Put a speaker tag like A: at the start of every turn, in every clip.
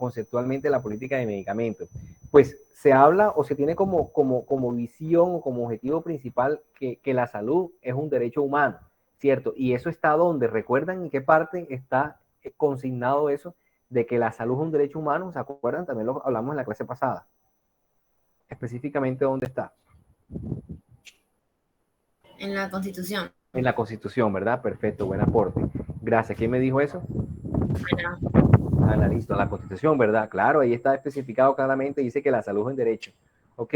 A: conceptualmente la política de medicamentos? Pues se habla o se tiene como visión o como objetivo principal que la salud es un derecho humano, ¿cierto? Y eso está donde, ¿recuerdan en qué parte está consignado eso de que la salud es un derecho humano? ¿Se acuerdan? También lo hablamos en la clase pasada. Específicamente, ¿dónde está?
B: En la Constitución.
A: En la Constitución, ¿verdad? Perfecto, buen aporte. Gracias. ¿Quién me dijo eso?
B: Bueno,
A: Listo, la Constitución, ¿verdad? Claro, ahí está especificado claramente, dice que la salud es un derecho. Ok,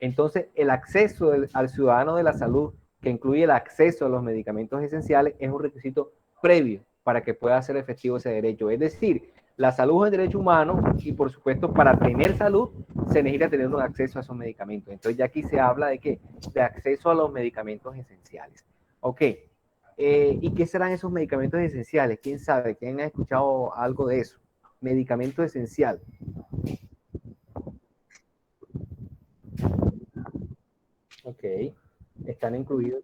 A: entonces el acceso al ciudadano de la salud, que incluye el acceso a los medicamentos esenciales, es un requisito previo para que pueda ser efectivo ese derecho. Es decir, la salud es un derecho humano y por supuesto para tener salud se necesita tener un acceso a esos medicamentos. Entonces ya aquí se habla de qué? De acceso a los medicamentos esenciales. Ok, ¿y qué serán esos medicamentos esenciales? ¿Quién sabe? ¿Quién ha escuchado algo de eso? Medicamento esencial. Ok, están incluidos.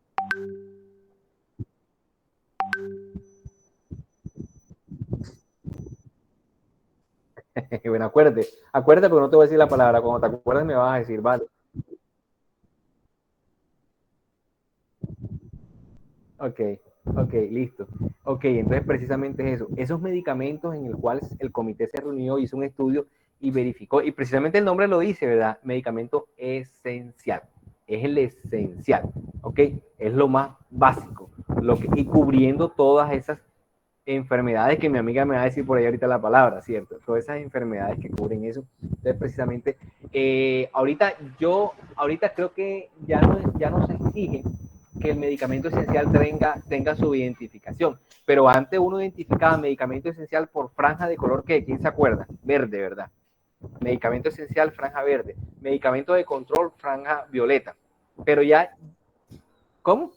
A: Bueno, acuérdate porque no te voy a decir la palabra. Cuando te acuerdes me vas a decir, vale. Ok, ok, listo. Ok, entonces precisamente es eso. Esos medicamentos en el cual el comité se reunió, hizo un estudio y verificó, y precisamente el nombre lo dice, ¿verdad? Medicamento esencial. Es el esencial, ¿ok? Es lo más básico. Y cubriendo todas esas enfermedades que mi amiga me va a decir por ahí ahorita la palabra, ¿cierto? Todas esas enfermedades que cubren eso. Entonces, precisamente, ahorita creo que ya no se exige que el medicamento esencial tenga su identificación, pero antes uno identificaba medicamento esencial por franja de color que, ¿quién se acuerda? Verde, ¿verdad? Medicamento esencial, franja verde. Medicamento de control, franja violeta. Pero ya, ¿cómo?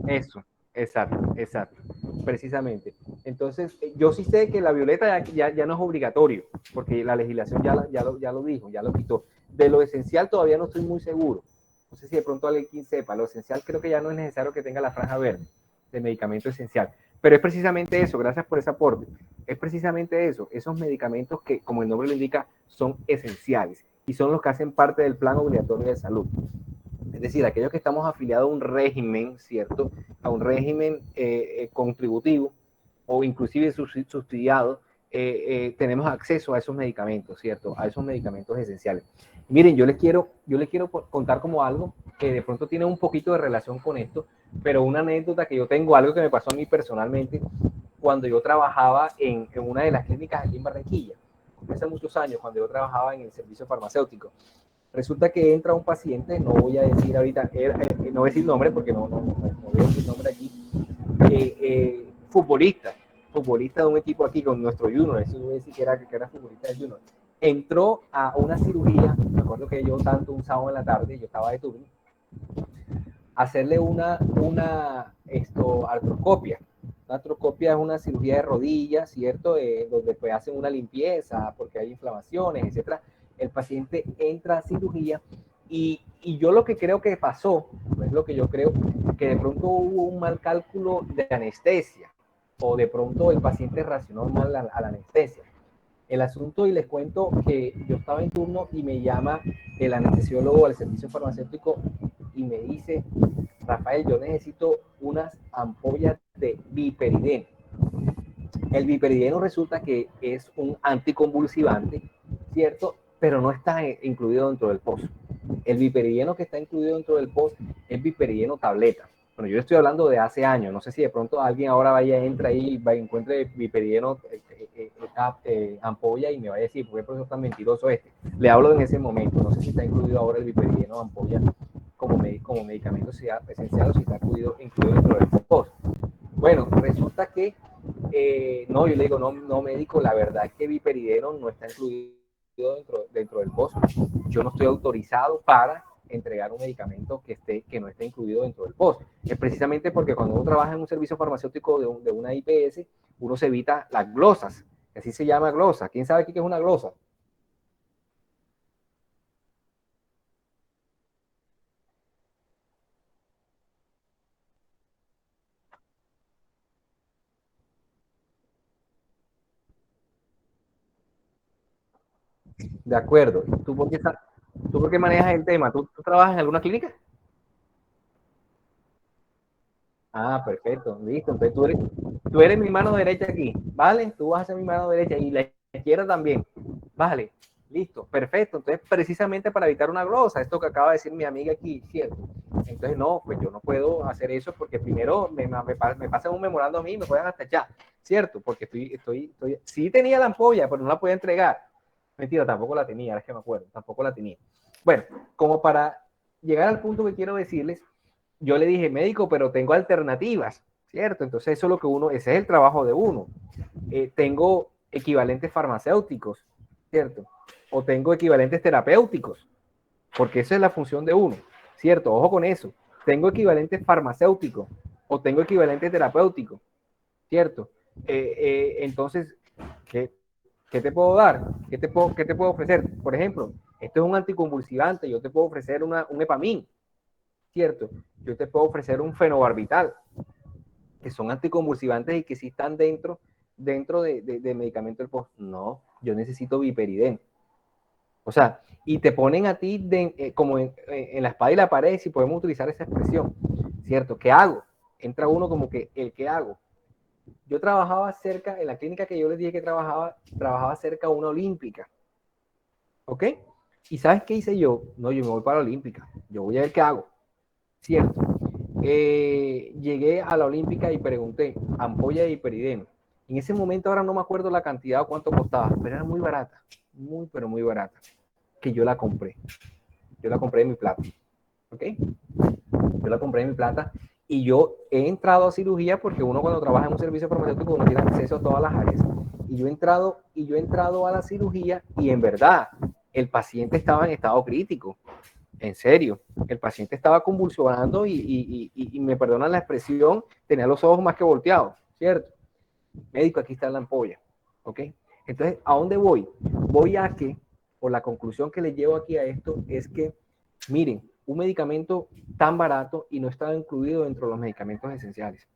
A: Eso, exacto, exacto, precisamente. Entonces, yo sí sé que la violeta ya no es obligatorio, porque la legislación ya lo dijo, ya lo quitó. De lo esencial todavía no estoy muy seguro. No sé si de pronto alguien sepa. Lo esencial creo que ya no es necesario que tenga la franja verde de medicamento esencial. Pero es precisamente eso, gracias por ese aporte. Es precisamente eso, esos medicamentos que, como el nombre lo indica, son esenciales y son los que hacen parte del plan obligatorio de salud. Es decir, aquellos que estamos afiliados a un régimen, ¿cierto? A un régimen contributivo o inclusive subsidiado, tenemos acceso a esos medicamentos, ¿cierto? A esos medicamentos esenciales. Miren, yo les quiero contar como algo que de pronto tiene un poquito de relación con esto, pero una anécdota que yo tengo, algo que me pasó a mí personalmente, cuando yo trabajaba en una de las clínicas aquí en Barranquilla, hace muchos años, cuando yo trabajaba en el servicio farmacéutico. Resulta que entra un paciente, no voy a decir ahorita, no voy a decir nombre porque no voy a decir nombre aquí, futbolista, futbolista de un equipo aquí con nuestro Junior, eso voy a decir que era futbolista del Junior. Entró a una cirugía, me acuerdo que yo tanto un sábado en la tarde, yo estaba de turno, hacerle artroscopia. La artroscopia es una cirugía de rodillas, ¿cierto? Donde pues hacen una limpieza porque hay inflamaciones, etcétera. El paciente entra a cirugía y yo lo que creo que pasó, es lo que yo creo, que de pronto hubo un mal cálculo de anestesia o de pronto el paciente reaccionó mal a la anestesia. El asunto, y les cuento que yo estaba en turno y me llama el anestesiólogo del servicio farmacéutico y me dice, Rafael, yo necesito unas ampollas de viperideno. El viperideno resulta que es un anticonvulsivante, ¿cierto? Pero no está incluido dentro del POS. El viperideno que está incluido dentro del POS es viperideno tableta. Bueno, yo estoy hablando de hace años. No sé si de pronto alguien ahora entra ahí y encuentre viperideno ampolla y me vaya a decir, ¿por qué profesor tan mentiroso este? Le hablo en ese momento. No sé si está incluido ahora el viperideno ampolla como medicamento esencial o si está incluido dentro del POS. Bueno, resulta que no, yo le digo, no médico, la verdad es que viperideno no está incluido dentro del POS. Yo no estoy autorizado para entregar un medicamento que no esté incluido dentro del POS. Es precisamente porque cuando uno trabaja en un servicio farmacéutico de una IPS, uno se evita las glosas, así se llama glosa. ¿Quién sabe qué es una glosa? De acuerdo. ¿Tú por qué manejas el tema? ¿Tú trabajas en alguna clínica? Ah, perfecto, listo. Entonces tú eres mi mano derecha aquí, ¿vale? Tú vas a ser mi mano derecha y la izquierda también, ¿vale? Listo, perfecto. Entonces, precisamente para evitar una glosa, esto que acaba de decir mi amiga aquí, ¿cierto? Entonces, no, pues yo no puedo hacer eso porque primero me pasan un memorando a mí y me pueden hasta allá, ¿cierto? Porque sí tenía la ampolla, pero no la podía entregar. Mentira, tampoco la tenía, ahora es que me acuerdo, tampoco la tenía. Bueno, como para llegar al punto que quiero decirles, yo le dije, médico, pero tengo alternativas, ¿cierto? Entonces eso es lo que ese es el trabajo de uno. Tengo equivalentes farmacéuticos, ¿cierto? O tengo equivalentes terapéuticos, porque esa es la función de uno, ¿cierto? Ojo con eso. Tengo equivalentes farmacéuticos o tengo equivalente terapéutico, ¿cierto? Entonces, ¿qué, ¿qué te puedo dar? ¿Qué te puedo ofrecer? Por ejemplo, esto es un anticonvulsivante, yo te puedo ofrecer un epamín, ¿cierto? Yo te puedo ofrecer un fenobarbital, que son anticonvulsivantes y que sí están dentro de medicamento del post. No, yo necesito viperidén. O sea, y te ponen a ti como en la espada y la pared, si podemos utilizar esa expresión, ¿cierto? ¿Qué hago? Entra uno como que, ¿el qué hago? Yo trabajaba cerca, en la clínica que yo les dije que trabajaba cerca de una olímpica, ¿ok? ¿Y sabes qué hice yo? No, yo me voy para la olímpica, yo voy a ver qué hago, ¿cierto? Llegué a la olímpica y pregunté, ampolla de hiperideno. En ese momento ahora no me acuerdo la cantidad o cuánto costaba, pero era muy barata, muy, pero muy barata, que yo la compré. Yo la compré en mi plata, ¿ok? Yo la compré en mi plata y yo he entrado a cirugía porque uno cuando trabaja en un servicio farmacéutico uno tiene acceso a todas las áreas. Y yo he entrado a la cirugía y en verdad el paciente estaba en estado crítico. En serio, el paciente estaba convulsionando y me perdonan la expresión, tenía los ojos más que volteados, ¿cierto? Médico, aquí está la ampolla, ¿ok? Entonces, ¿a dónde voy? Voy a que, o la conclusión que les llevo aquí a esto es que, miren, un medicamento tan barato y no estaba incluido dentro de los medicamentos esenciales,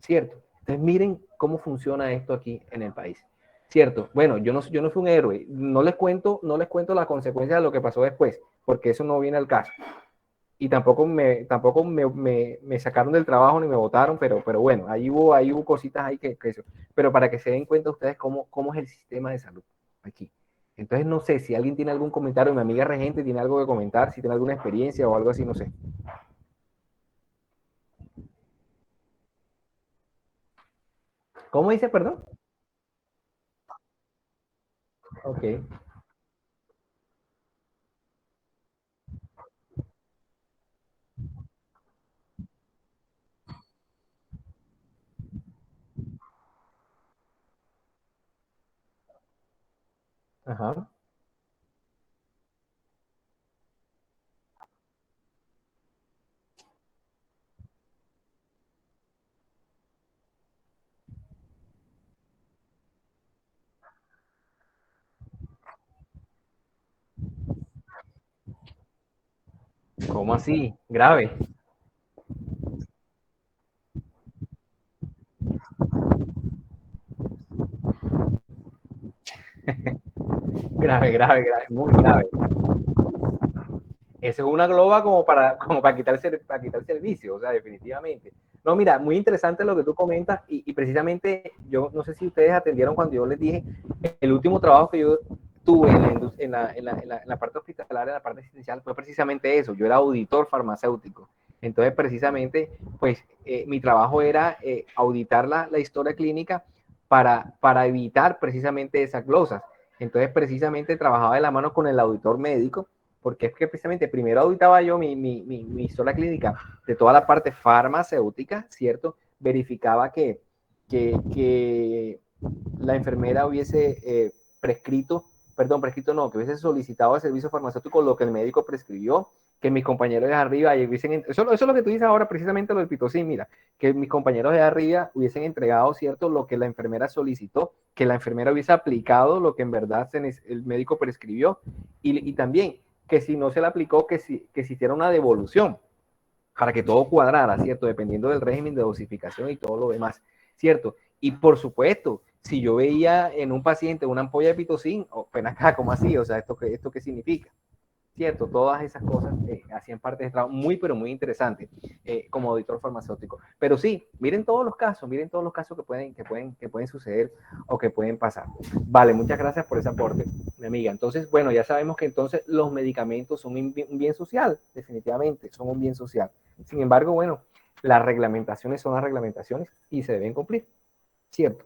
A: ¿cierto? Entonces, miren cómo funciona esto aquí en el país. Cierto, bueno, yo no fui un héroe, no les cuento la consecuencia de lo que pasó después, porque eso no viene al caso y tampoco me sacaron del trabajo ni me votaron, pero bueno, ahí hubo cositas ahí que eso. Pero para que se den cuenta ustedes cómo es el sistema de salud aquí. Entonces, no sé si alguien tiene algún comentario, mi amiga regente tiene algo que comentar, si tiene alguna experiencia o algo así, no sé. ¿Cómo dice, perdón? Ok, ajá. ¿Cómo así? Grave, grave, grave, grave, muy grave. Eso es una globa como para quitar el vicio, o sea, definitivamente. No, mira, muy interesante lo que tú comentas y precisamente yo no sé si ustedes atendieron cuando yo les dije el último trabajo que yo tuve en la parte hospitalaria, en la parte asistencial, fue precisamente eso. Yo era auditor farmacéutico. Entonces, precisamente, pues mi trabajo era auditar la historia clínica para evitar precisamente esas glosas. Entonces, precisamente trabajaba de la mano con el auditor médico porque es que precisamente primero auditaba yo mi historia clínica de toda la parte farmacéutica, ¿cierto? Verificaba que la enfermera hubiese prescrito, perdón, prescrito no, que hubiese solicitado el servicio farmacéutico lo que el médico prescribió, que mis compañeros de arriba hubiesen, eso es lo que tú dices ahora, precisamente lo del pitocin, mira, que mis compañeros de arriba hubiesen entregado, ¿cierto?, lo que la enfermera solicitó, que la enfermera hubiese aplicado lo que en verdad el médico prescribió, y también que si no se le aplicó, que se hiciera una devolución para que todo cuadrara, ¿cierto? Dependiendo del régimen de dosificación y todo lo demás, ¿cierto? Y por supuesto, si yo veía en un paciente una ampolla de pitocin, oh, ven acá, ¿cómo así? O sea, ¿esto qué significa? ¿Cierto? Todas esas cosas hacían parte de trabajo muy, pero muy interesante como auditor farmacéutico. Pero sí, miren todos los casos que pueden suceder o que pueden pasar. Vale, muchas gracias por ese aporte, mi amiga. Entonces, bueno, ya sabemos que entonces los medicamentos son un bien social, definitivamente, son un bien social. Sin embargo, bueno, las reglamentaciones son las reglamentaciones y se deben cumplir, ¿cierto?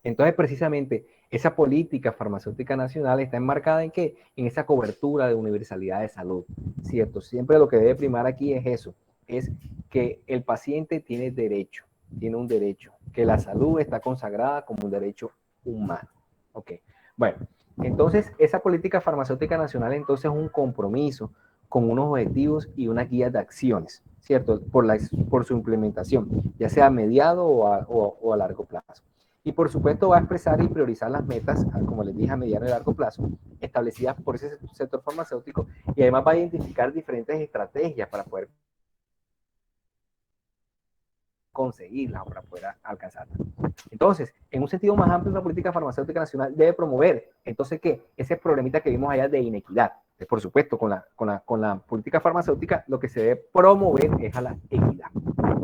A: Entonces, precisamente, esa política farmacéutica nacional está enmarcada en qué? En esa cobertura de universalidad de salud, ¿cierto? Siempre lo que debe primar aquí es eso, es que el paciente tiene un derecho, que la salud está consagrada como un derecho humano. Ok, bueno, entonces esa política farmacéutica nacional entonces es un compromiso con unos objetivos y una guía de acciones, ¿cierto? Por su implementación, ya sea a mediado o a largo plazo. Y por supuesto va a expresar y priorizar las metas, como les dije, a mediano y largo plazo, establecidas por ese sector farmacéutico, y además va a identificar diferentes estrategias para poder conseguirlas o para poder alcanzarlas. Entonces, en un sentido más amplio, la política farmacéutica nacional debe promover, entonces, ¿qué? Ese problemita que vimos allá de inequidad. Por supuesto, con la política farmacéutica, lo que se debe promover es a la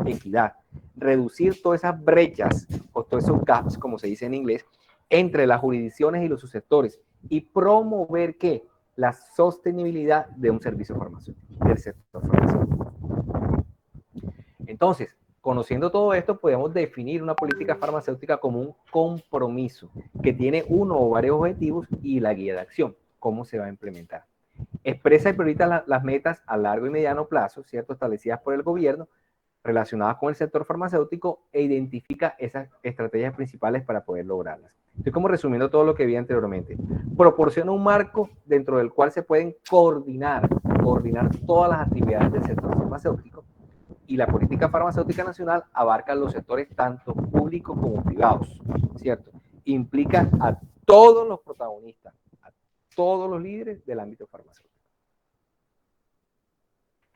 A: equidad. Reducir todas esas brechas o todos esos gaps, como se dice en inglés, entre las jurisdicciones y los subsectores y promover ¿qué? La sostenibilidad de un servicio farmacéutico, del sector farmacéutico. Entonces, conociendo todo esto, podemos definir una política farmacéutica como un compromiso que tiene uno o varios objetivos y la guía de acción, cómo se va a implementar. Expresa y prioriza las metas a largo y mediano plazo, ¿cierto? Establecidas por el gobierno, relacionadas con el sector farmacéutico, e identifica esas estrategias principales para poder lograrlas. Estoy como resumiendo todo lo que vi anteriormente. Proporciona un marco dentro del cual se pueden coordinar todas las actividades del sector farmacéutico, y la política farmacéutica nacional abarca los sectores tanto públicos como privados, ¿cierto? Implica a todos los protagonistas, a todos los líderes del ámbito farmacéutico.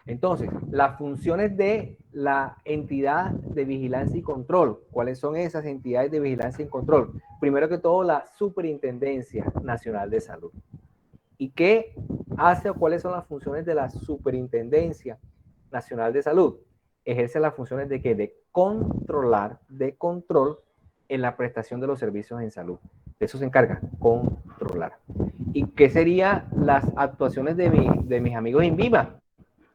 A: Entonces, las funciones de la entidad de vigilancia y control. ¿Cuáles son esas entidades de vigilancia y control? Primero que todo, la Superintendencia Nacional de Salud. ¿Y qué hace o cuáles son las funciones de la Superintendencia Nacional de Salud? Ejerce las funciones de ¿qué? De control en la prestación de los servicios en salud. De eso se encarga, controlar. ¿Y qué serían las actuaciones de mis amigos INVIMA?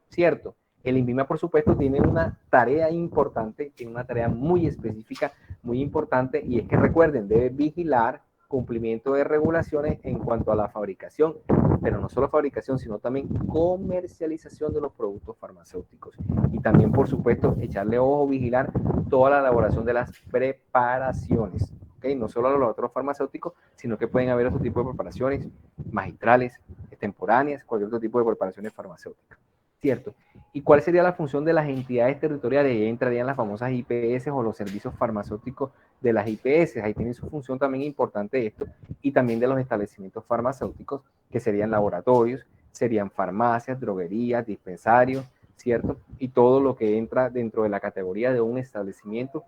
A: ¿Cierto? El INVIMA, por supuesto, tiene una tarea importante, tiene una tarea muy específica, muy importante, y es que recuerden, debe vigilar cumplimiento de regulaciones en cuanto a la fabricación, pero no solo fabricación, sino también comercialización de los productos farmacéuticos. Y también, por supuesto, echarle ojo, vigilar toda la elaboración de las preparaciones. ¿Okay? No solo a los laboratorios farmacéuticos, sino que pueden haber otro tipo de preparaciones magistrales, extemporáneas, cualquier otro tipo de preparaciones farmacéuticas. ¿Cierto? ¿Y cuál sería la función de las entidades territoriales? Ahí entrarían las famosas IPS o los servicios farmacéuticos de las IPS. Ahí tiene su función también importante esto. Y también de los establecimientos farmacéuticos, que serían laboratorios, serían farmacias, droguerías, dispensarios, ¿cierto? Y todo lo que entra dentro de la categoría de un establecimiento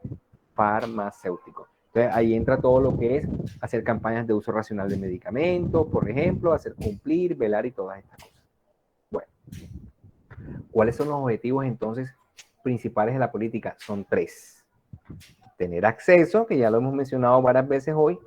A: farmacéutico. Entonces, ahí entra todo lo que es hacer campañas de uso racional de medicamentos, por ejemplo, hacer cumplir, velar y todas estas cosas. Bueno. ¿Cuáles son los objetivos entonces principales de la política? Son 3. Tener acceso, que ya lo hemos mencionado varias veces hoy,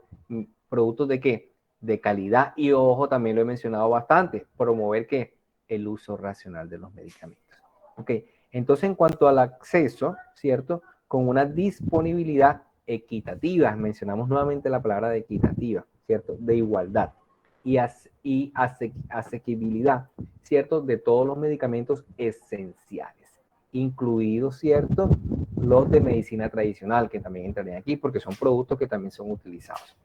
A: productos de qué? De calidad, y ojo, también lo he mencionado bastante, promover ¿qué? El uso racional de los medicamentos. ¿Ok? Entonces, en cuanto al acceso, ¿cierto? Con una disponibilidad equitativa, mencionamos nuevamente la palabra de equitativa, ¿cierto? De igualdad y asequibilidad, ¿cierto? De todos los medicamentos esenciales, incluidos, ¿cierto? Los de medicina tradicional, que también entrarían aquí porque son productos que también son utilizados.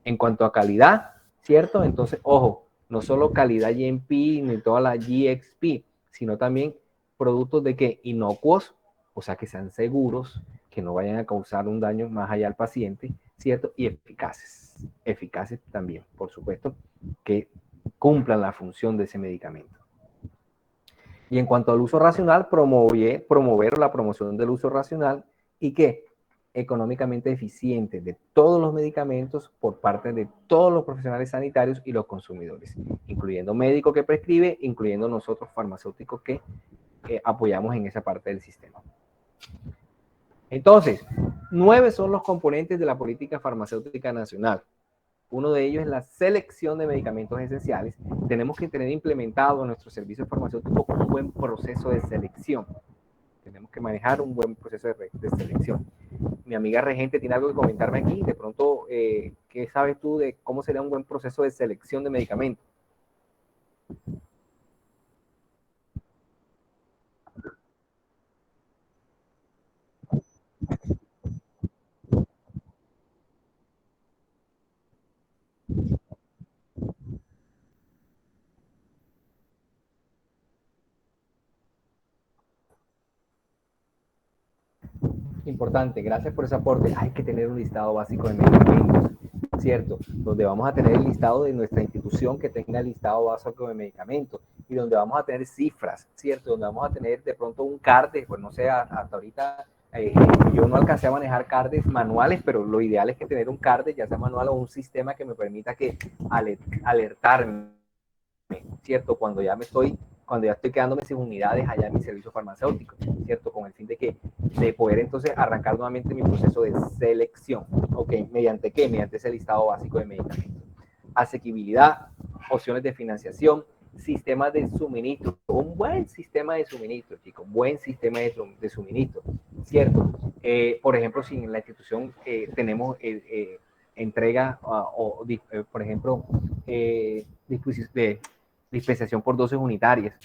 A: En cuanto a calidad, ¿cierto? Entonces, ojo, no solo calidad GMP ni toda la GXP, sino también productos de que inocuos, o sea, que sean seguros, que no vayan a causar un daño más allá al paciente, ¿cierto? Y eficaces también, por supuesto, que cumplan la función de ese medicamento. Y en cuanto al uso racional, promover la promoción del uso racional y que económicamente eficiente de todos los medicamentos por parte de todos los profesionales sanitarios y los consumidores, incluyendo médico que prescribe, incluyendo nosotros farmacéuticos que apoyamos en esa parte del sistema. Entonces, 9 son los componentes de la política farmacéutica nacional. Uno de ellos es la selección de medicamentos esenciales. Tenemos que tener implementado en nuestro servicio farmacéutico un buen proceso de selección. Tenemos que manejar un buen proceso de selección. Mi amiga regente tiene algo que comentarme aquí. De pronto, ¿qué sabes tú de cómo sería un buen proceso de selección de medicamentos? Importante, gracias por ese aporte. Hay que tener un listado básico de medicamentos, ¿cierto? Donde vamos a tener el listado de nuestra institución que tenga el listado básico de medicamentos y donde vamos a tener cifras, ¿cierto? Donde vamos a tener de pronto un CARDES, pues no sé, hasta ahorita yo no alcancé a manejar CARDES manuales, pero lo ideal es que tener un CARDES, ya sea manual o un sistema que me permita que alertarme, ¿cierto? Cuando ya estoy quedándome sin unidades allá en mi servicio farmacéutico, ¿cierto? Con el fin de poder entonces arrancar nuevamente mi proceso de selección, ¿ok? ¿Mediante qué? Mediante ese listado básico de medicamentos. Asequibilidad, opciones de financiación, sistemas de suministro, un buen sistema de suministro, chicos, buen sistema de suministro, ¿cierto? Por ejemplo, si en la institución tenemos entrega por ejemplo, dispensación por dosis unitarias,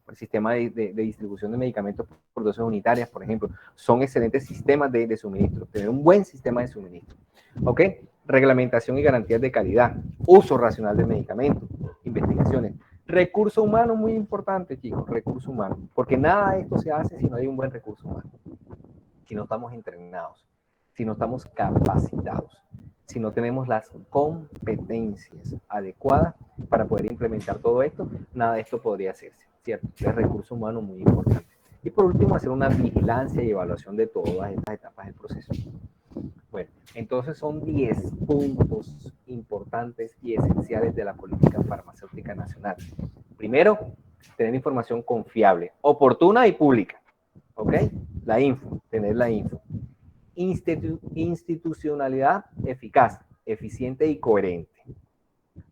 A: el sistema de distribución de medicamentos por dosis unitarias, por ejemplo, son excelentes sistemas de suministro, tener un buen sistema de suministro, ¿ok? Reglamentación y garantías de calidad, uso racional del medicamento, investigaciones, recurso humano muy importante, chicos, recurso humano, porque nada de esto se hace si no hay un buen recurso humano, si no estamos entrenados, si no estamos capacitados, si no tenemos las competencias adecuadas para poder implementar todo esto, nada de esto podría hacerse, ¿cierto? Es recurso humano muy importante. Y por último, hacer una vigilancia y evaluación de todas estas etapas del proceso. Bueno, entonces son 10 puntos importantes y esenciales de la política farmacéutica nacional. Primero, tener información confiable, oportuna y pública, ¿ok? La info, tener la info. Institucionalidad eficaz, eficiente y coherente.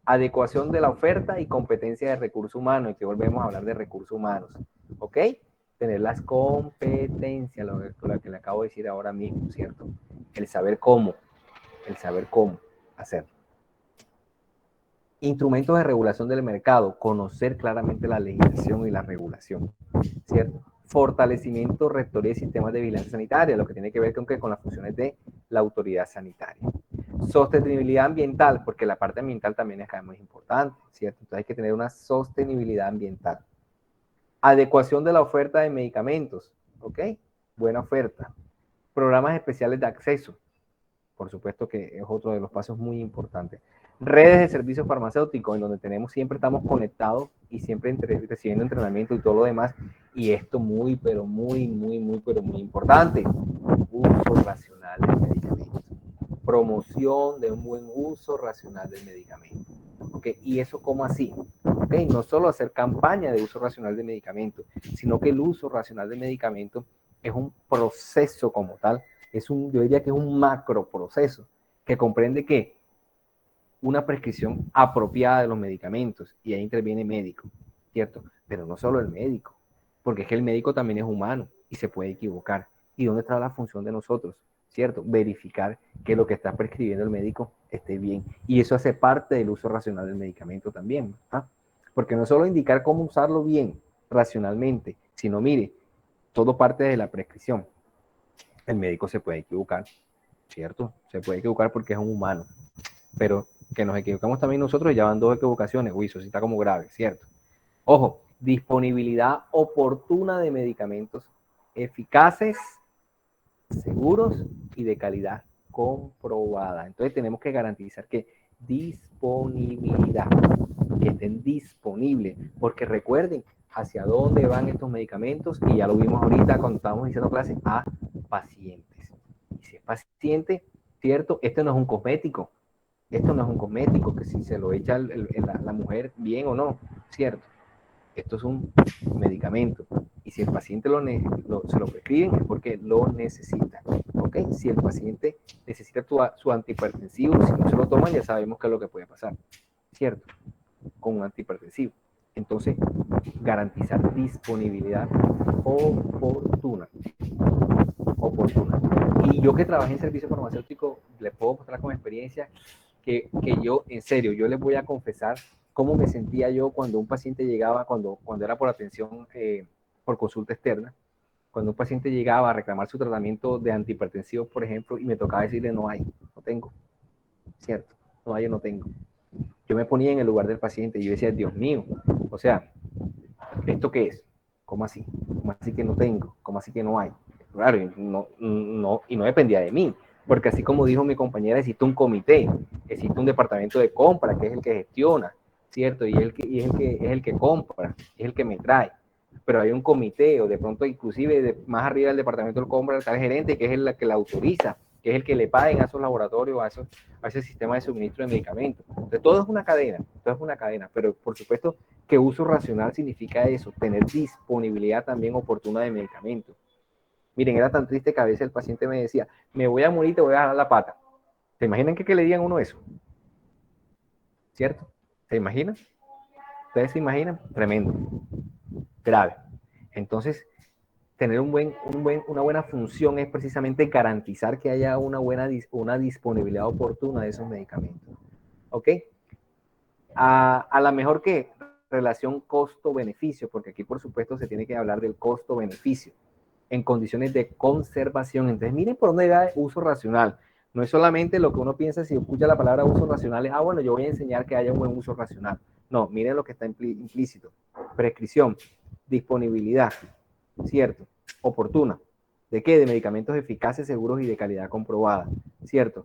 A: Adecuación de la oferta y competencia de recursos humanos, y que volvemos a hablar de recursos humanos, ¿ok? Tener las competencias, lo que le acabo de decir ahora mismo, ¿cierto? El saber cómo hacerlo. Instrumentos de regulación del mercado, conocer claramente la legislación y la regulación, ¿cierto? Fortalecimiento, rectoría y sistemas de vigilancia sanitaria, lo que tiene que ver con las funciones de la autoridad sanitaria. Sostenibilidad ambiental, porque la parte ambiental también es muy importante, ¿cierto? Entonces hay que tener una sostenibilidad ambiental. Adecuación de la oferta de medicamentos, ¿ok? Buena oferta. Programas especiales de acceso, por supuesto que es otro de los pasos muy importantes. Redes de servicios farmacéuticos, en donde siempre estamos conectados y siempre recibiendo entrenamiento y todo lo demás. Y esto pero muy importante. Uso racional del medicamento. Promoción de un buen uso racional del medicamento. ¿Okay? ¿Y eso cómo así? ¿Okay? No solo hacer campaña de uso racional de medicamento, sino que el uso racional de medicamento es un proceso como tal. Yo diría que es un macro proceso que comprende que una prescripción apropiada de los medicamentos, y ahí interviene el médico, ¿cierto? Pero no solo el médico, porque es que el médico también es humano y se puede equivocar. ¿Y dónde está la función de nosotros? ¿Cierto? Verificar que lo que está prescribiendo el médico esté bien. Y eso hace parte del uso racional del medicamento también, ¿ah? Porque no es solo indicar cómo usarlo bien, racionalmente, sino, mire, todo parte de la prescripción. El médico se puede equivocar, ¿cierto? Se puede equivocar porque es un humano, pero que nos equivocamos también nosotros, ya van 2 equivocaciones, uy, eso sí está como grave, ¿cierto? Ojo, disponibilidad oportuna de medicamentos eficaces, seguros y de calidad comprobada. Entonces tenemos que garantizar que disponibilidad, que estén disponibles, porque recuerden hacia dónde van estos medicamentos, y ya lo vimos ahorita cuando estábamos iniciando clases, a pacientes. Y si es paciente, ¿cierto? Esto no es un cosmético. Esto no es un cosmético, que si se lo echa la mujer, bien o no, ¿cierto? Esto es un medicamento. Y si el paciente se lo prescriben es porque lo necesita. ¿Ok? Si el paciente necesita su antihipertensivo, si no se lo toman, ya sabemos qué es lo que puede pasar. ¿Cierto? Con un antihipertensivo. Entonces, garantizar disponibilidad oportuna. Oportuna. Y yo que trabajé en servicio farmacéutico, le puedo mostrar con experiencia que yo, en serio, yo les voy a confesar cómo me sentía yo cuando un paciente llegaba, cuando era por atención, por consulta externa, cuando un paciente llegaba a reclamar su tratamiento de antihipertensivos, por ejemplo, y me tocaba decirle no hay, no tengo, ¿cierto? No hay, no tengo. Yo me ponía en el lugar del paciente y yo decía, Dios mío, o sea, ¿esto qué es? ¿Cómo así? ¿Cómo así que no tengo? ¿Cómo así que no hay? Claro, y no dependía de mí, porque así como dijo mi compañera, existe un comité, existe un departamento de compra que es el que gestiona, ¿cierto? Y es el que compra, es el que me trae. Pero hay un comité, o de pronto inclusive más arriba del departamento de compra está el gerente, que es el que la autoriza, que es el que le paguen a esos laboratorios, a ese sistema de suministro de medicamentos. Entonces, todo es una cadena, pero por supuesto que uso racional significa eso, tener disponibilidad también oportuna de medicamentos. Miren, era tan triste que a veces el paciente me decía, me voy a morir, te voy a jalar la pata. ¿Se imaginan que le digan a uno eso? ¿Cierto? ¿Se imaginan? ¿Ustedes se imaginan? Tremendo, grave. Entonces, tener una buena función es precisamente garantizar que haya una disponibilidad oportuna de esos medicamentos. ¿Ok? A la mejor que relación costo-beneficio, porque aquí por supuesto se tiene que hablar del costo-beneficio en condiciones de conservación. Entonces miren por dónde va uso racional. No es solamente lo que uno piensa si escucha la palabra uso racional, bueno, yo voy a enseñar que haya un buen uso racional. No, miren lo que está implícito. Prescripción, disponibilidad, ¿cierto? Oportuna. ¿De qué? De medicamentos eficaces, seguros y de calidad comprobada, ¿cierto?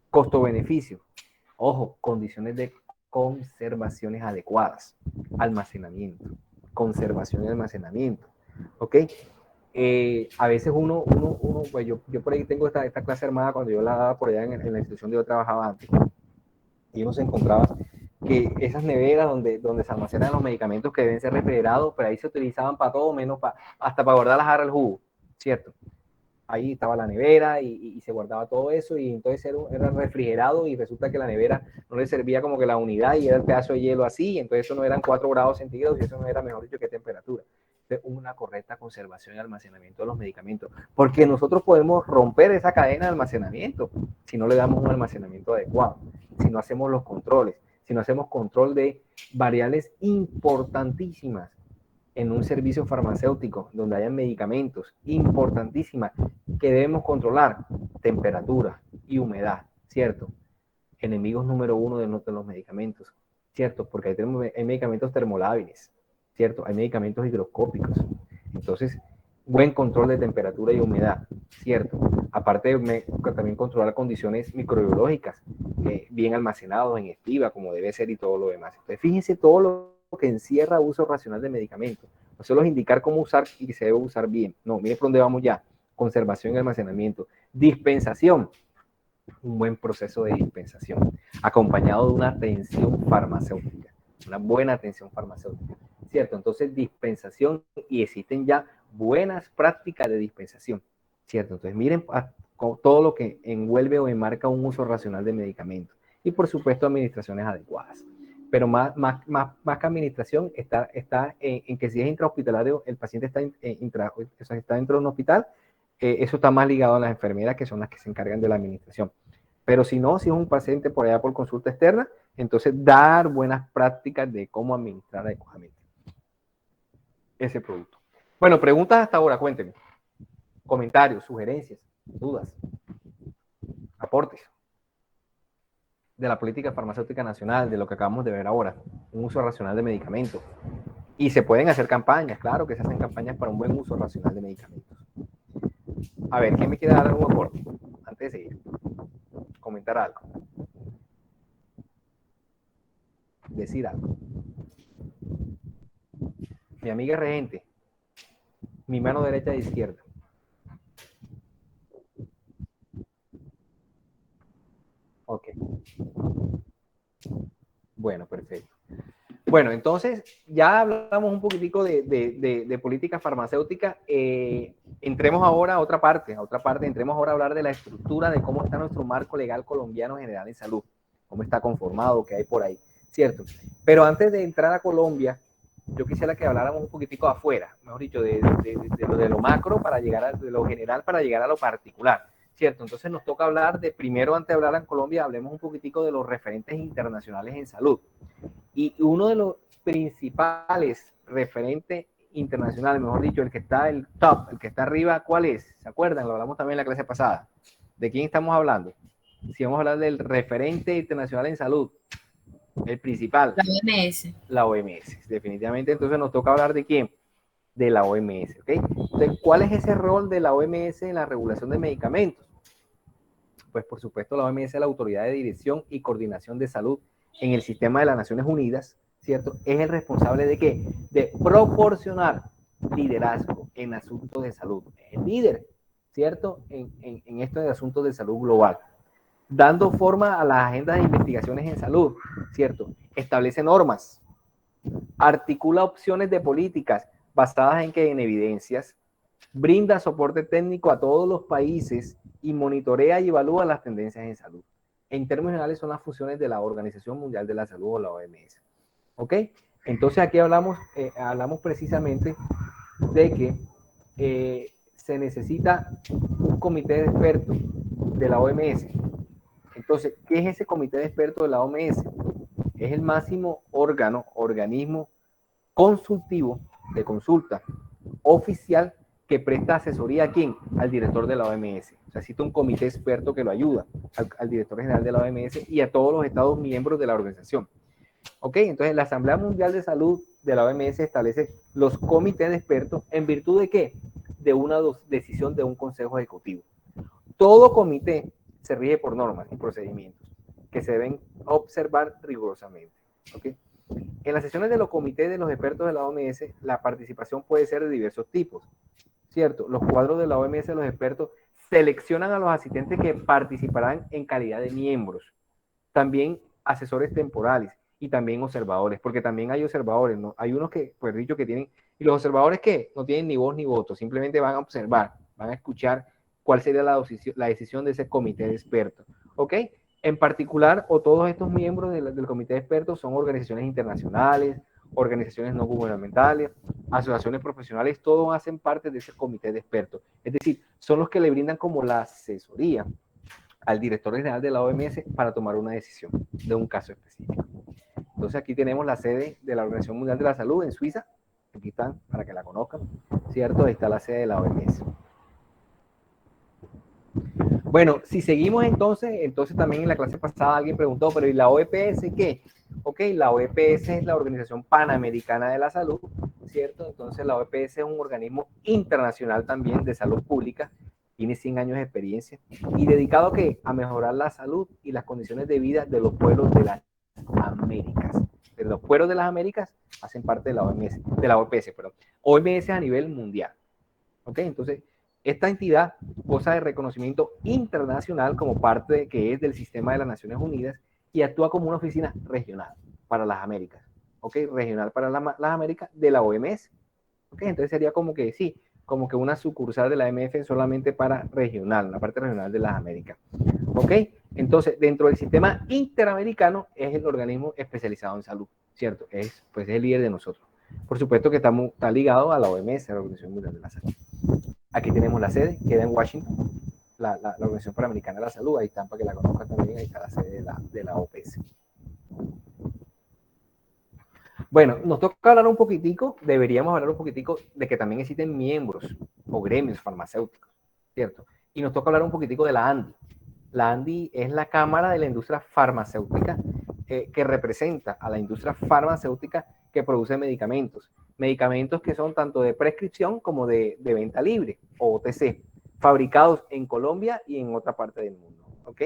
A: Costo-beneficio. Ojo, condiciones de conservaciones adecuadas, almacenamiento, conservación y almacenamiento, ¿ok? A veces pues yo por ahí tengo esta clase armada cuando yo la daba por allá en la institución donde yo trabajaba antes, y uno se encontraba que esas neveras donde se almacenan los medicamentos que deben ser refrigerados, pero ahí se utilizaban para todo, menos hasta para guardar la jarra del jugo, ¿cierto? Ahí estaba la nevera y se guardaba todo eso y entonces era refrigerado y resulta que la nevera no le servía como que la unidad y era el pedazo de hielo así, y entonces eso no eran 4 grados centígrados y eso no era, mejor dicho, qué temperatura. Entonces, una correcta conservación y almacenamiento de los medicamentos, porque nosotros podemos romper esa cadena de almacenamiento si no le damos un almacenamiento adecuado, si no hacemos los controles, si no hacemos control de variables importantísimas en un servicio farmacéutico donde haya medicamentos importantísimas que debemos controlar: temperatura y humedad, ¿cierto? Enemigos número uno de los medicamentos, ¿cierto? Porque hay medicamentos termolábiles, ¿cierto? Hay medicamentos higroscópicos. Entonces, buen control de temperatura y humedad, ¿cierto? Aparte, también controlar condiciones microbiológicas, bien almacenados en estiva, como debe ser, y todo lo demás. Entonces, fíjense todo lo que encierra uso racional de medicamentos. No solo es indicar cómo usar y que se debe usar bien. No, miren por dónde vamos ya. Conservación y almacenamiento. Dispensación. Un buen proceso de dispensación, acompañado de una atención farmacéutica, una buena atención farmacéutica, ¿cierto? Entonces, dispensación, y existen ya buenas prácticas de dispensación, ¿cierto? Entonces, miren todo lo que envuelve o enmarca un uso racional de medicamentos. Y, por supuesto, administraciones adecuadas. Pero más que administración está en que si es intrahospitalario, el paciente está dentro de un hospital, eso está más ligado a las enfermeras, que son las que se encargan de la administración. Pero si no, si es un paciente por allá por consulta externa, entonces dar buenas prácticas de cómo administrar adecuadamente ese producto. Bueno, preguntas hasta ahora, cuéntenme. Comentarios, sugerencias, dudas, aportes de la política farmacéutica nacional, de lo que acabamos de ver ahora, un uso racional de medicamentos. Y se pueden hacer campañas, claro que se hacen campañas para un buen uso racional de medicamentos. A ver, ¿quién me quiere dar algún aporte? Antes de seguir, comentar algo. Decir algo. Mi amiga regente, mi mano derecha e izquierda. Bueno, perfecto. Bueno, entonces ya hablamos un poquitico de política farmacéutica. Entremos ahora a otra parte, entremos ahora a hablar de la estructura, de cómo está nuestro marco legal colombiano general en salud, cómo está conformado, qué hay por ahí, ¿cierto? Pero antes de entrar a Colombia, yo quisiera que habláramos un poquitico afuera, mejor dicho, de lo macro para llegar a de lo general para llegar a lo particular, ¿cierto? Entonces nos toca hablar de, primero antes de hablar en Colombia, hablemos un poquitico de los referentes internacionales en salud. Y uno de los principales referentes internacionales, mejor dicho, el que está el top, el que está arriba, ¿cuál es? ¿Se acuerdan? Lo hablamos también en la clase pasada. ¿De quién estamos hablando? Si vamos a hablar del referente internacional en salud, el principal.
B: La OMS.
A: La OMS, definitivamente. Entonces nos toca hablar de quién, de la OMS, ¿ok? Entonces, ¿cuál es ese rol de la OMS en la regulación de medicamentos? Pues por supuesto la OMS es la Autoridad de Dirección y Coordinación de Salud en el sistema de las Naciones Unidas, ¿cierto? Es el responsable de qué? De proporcionar liderazgo en asuntos de salud. Es el líder, ¿cierto? En esto de asuntos de salud global. Dando forma a las agendas de investigaciones en salud, ¿cierto? Establece normas, articula opciones de políticas basadas en que en evidencias, brinda soporte técnico a todos los países y monitorea y evalúa las tendencias en salud. En términos generales son las funciones de la Organización Mundial de la Salud o la OMS. ¿Ok? Entonces aquí hablamos precisamente de que se necesita un comité de expertos de la OMS. Entonces, ¿qué es ese comité de expertos de la OMS? Es el máximo organismo consultivo de consulta oficial que presta asesoría a quién, al director de la OMS. O sea, existe un comité experto que lo ayuda al director general de la OMS y a todos los estados miembros de la organización. ¿Ok? Entonces, la Asamblea Mundial de Salud de la OMS establece los comités de expertos en virtud de qué? De una decisión de un consejo ejecutivo. Todo comité se rige por normas y procedimientos que se deben observar rigurosamente. ¿Ok? En las sesiones de los comités de los expertos de la OMS, la participación puede ser de diversos tipos, ¿cierto? Los cuadros de la OMS, los expertos, seleccionan a los asistentes que participarán en calidad de miembros, también asesores temporales y también observadores, porque también hay observadores, ¿no? Hay unos que, pues dicho, que tienen, y los observadores que no tienen ni voz ni voto, simplemente van a observar, van a escuchar cuál sería la decisión de ese comité de expertos, ¿ok? En particular, o todos estos miembros del comité de expertos son organizaciones internacionales, organizaciones no gubernamentales, asociaciones profesionales, todos hacen parte de ese comité de expertos. Es decir, son los que le brindan como la asesoría al director general de la OMS para tomar una decisión de un caso específico. Entonces aquí tenemos la sede de la Organización Mundial de la Salud en Suiza, aquí están para que la conozcan, ¿cierto? Ahí está la sede de la OMS. Bueno, si seguimos entonces también en la clase pasada alguien preguntó, pero ¿y la OEPS qué? Ok, la OEPS es la Organización Panamericana de la Salud, ¿cierto? Entonces la OEPS es un organismo internacional también de salud pública, tiene 100 años de experiencia y dedicado ¿qué? A mejorar la salud y las condiciones de vida de los pueblos de las Américas. De los pueblos de las Américas hacen parte de la OMS, de la OEPS, perdón. OMS a nivel mundial. Ok, entonces esta entidad goza de reconocimiento internacional como parte que es del sistema de las Naciones Unidas y actúa como una oficina regional para las Américas, ¿ok? Regional para las Américas de la OMS, ¿ok? Entonces sería como que sí, como que una sucursal de la MF solamente para regional, la parte regional de las Américas, ¿ok? Entonces, dentro del sistema interamericano es el organismo especializado en salud, ¿cierto? Pues es el líder de nosotros. Por supuesto que está ligado a la OMS, a la Organización Mundial de la Salud. Aquí tenemos la sede, queda en Washington, la Organización Panamericana de la Salud, ahí están para que la conozcan también, ahí está la sede de la OPS. Bueno, nos toca hablar un poquitico, deberíamos hablar un poquitico de que también existen miembros o gremios farmacéuticos, ¿cierto? Y nos toca hablar un poquitico de la ANDI. La ANDI es la Cámara de la Industria Farmacéutica que representa a la industria farmacéutica que produce medicamentos. Medicamentos que son tanto de prescripción como de venta libre, o OTC, fabricados en Colombia y en otra parte del mundo, ¿ok?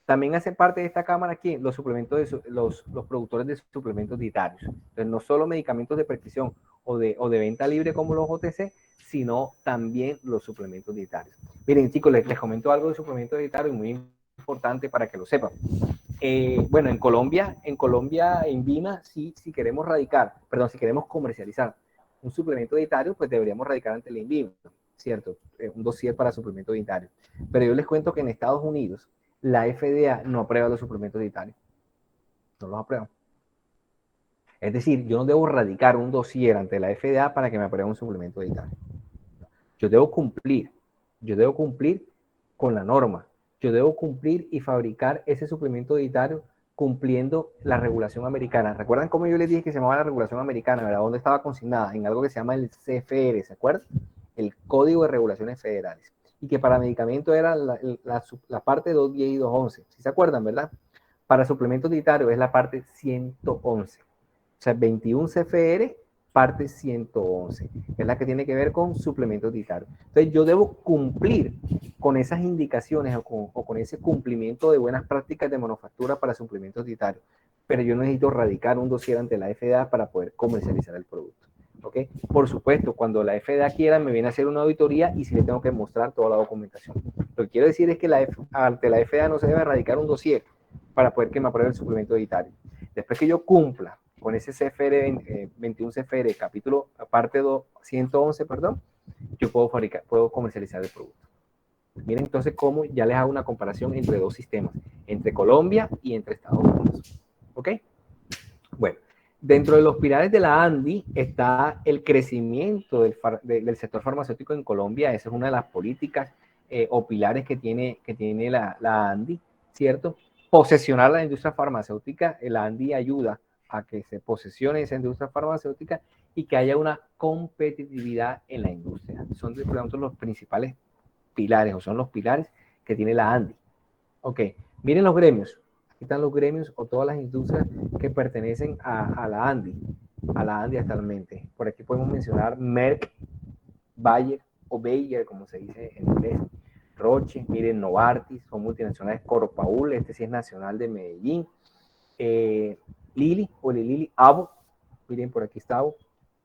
A: También hacen parte de esta cámara aquí los suplementos los productores de suplementos dietarios. Entonces, no solo medicamentos de prescripción o de venta libre como los OTC, sino también los suplementos dietarios. Miren, chicos, les comento algo de suplementos dietarios muy importante para que lo sepan. Bueno, en Colombia, en Vima, sí, si queremos si queremos comercializar un suplemento dietario, pues deberíamos radicar ante el INVIMA, ¿cierto? Un dossier para suplemento dietario. Pero yo les cuento que en Estados Unidos, la FDA no aprueba los suplementos dietarios. No los aprueba. Es decir, yo no debo radicar un dossier ante la FDA para que me apruebe un suplemento dietario. Yo debo cumplir con la norma. Yo debo cumplir y fabricar ese suplemento dietario cumpliendo la regulación americana. ¿Recuerdan cómo yo les dije que se llamaba la regulación americana? ¿Verdad? ¿Dónde estaba consignada? En algo que se llama el CFR, ¿se acuerdan? El Código de Regulaciones Federales. Y que para medicamento era la parte 210 y 211. ¿Sí se acuerdan, verdad? Para suplementos dietarios es la parte 111. O sea, 21 CFR, parte 111, que es la que tiene que ver con suplementos dietarios. Entonces, yo debo cumplir con esas indicaciones o con ese cumplimiento de buenas prácticas de manufactura para suplementos dietarios. Pero yo necesito radicar un dossier ante la FDA para poder comercializar el producto. ¿Okay? Por supuesto, cuando la FDA quiera, me viene a hacer una auditoría y sí le tengo que mostrar toda la documentación. Lo que quiero decir es que ante la FDA no se debe radicar un dossier para poder que me apruebe el suplemento dietario. Después que yo cumpla con ese CFR 21 CFR, capítulo parte 2, 111, perdón, yo puedo comercializar el producto. Miren entonces cómo ya les hago una comparación entre dos sistemas, entre Colombia y entre Estados Unidos. ¿Ok? Bueno, dentro de los pilares de la ANDI está el crecimiento del sector farmacéutico en Colombia. Esa es una de las políticas o pilares que tiene la ANDI, ¿cierto? Posesionar la industria farmacéutica. La ANDI ayuda a que se posesione esa industria farmacéutica y que haya una competitividad en la industria. Son de pronto los principales pilares o son los pilares que tiene la ANDI. Ok, miren los gremios. Aquí están los gremios o todas las industrias que pertenecen a la ANDI actualmente. Por aquí podemos mencionar Merck, Bayer o Bayer, como se dice en inglés, Roche, miren Novartis, son multinacionales, Corpaul, este sí es nacional de Medellín, Lilly o Lilly, Abbott, miren por aquí está Abbott,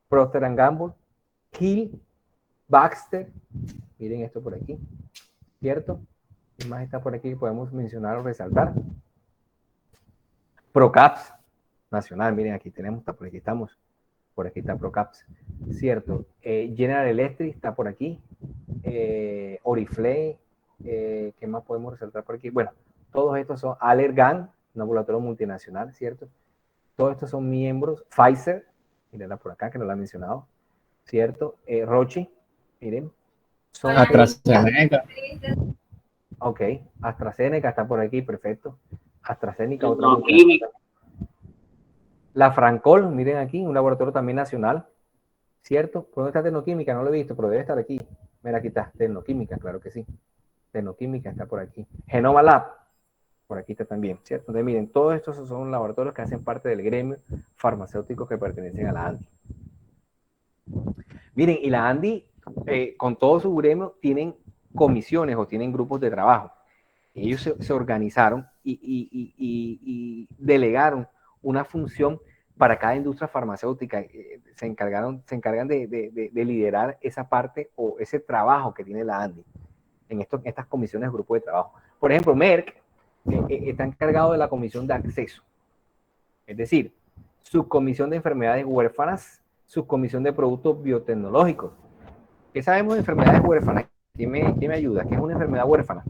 A: Procter & Gamble, Hill, Baxter, miren esto por aquí, ¿cierto? ¿Qué más está por aquí que podemos mencionar o resaltar? Procaps, nacional, miren aquí tenemos, por aquí estamos, por aquí está Procaps, ¿cierto? General Electric está por aquí, Oriflame, ¿qué más podemos resaltar por aquí? Bueno, todos estos son Allergan, un laboratorio multinacional, ¿cierto? Todos estos son miembros, Pfizer, mirenla por acá que no la he mencionado, ¿cierto? Roche, miren. Son
C: AstraZeneca.
A: Ok, AstraZeneca está por aquí, perfecto. AstraZeneca, otra
C: Tecnoquímica.
A: La Francol, miren aquí, un laboratorio también nacional, ¿cierto? ¿Por dónde está Tecnoquímica? No lo he visto, pero debe estar aquí. Mira, aquí está, Tecnoquímica, claro que sí. Tecnoquímica está por aquí. Genoma Lab, por aquí está también, ¿cierto? Entonces, miren, todos estos son laboratorios que hacen parte del gremio farmacéutico que pertenecen a la ANDI. Miren, y la ANDI, con todo su gremio, tienen comisiones o tienen grupos de trabajo. Ellos se organizaron y delegaron una función para cada industria farmacéutica. Se encargan de liderar esa parte o ese trabajo que tiene la ANDI en estas comisiones de grupo de trabajo. Por ejemplo, Merck está encargado de la comisión de acceso, es decir, subcomisión de enfermedades huérfanas, subcomisión de productos biotecnológicos. ¿Qué sabemos de enfermedades huérfanas? ¿Quién me ayuda? ¿Qué es una enfermedad huérfana?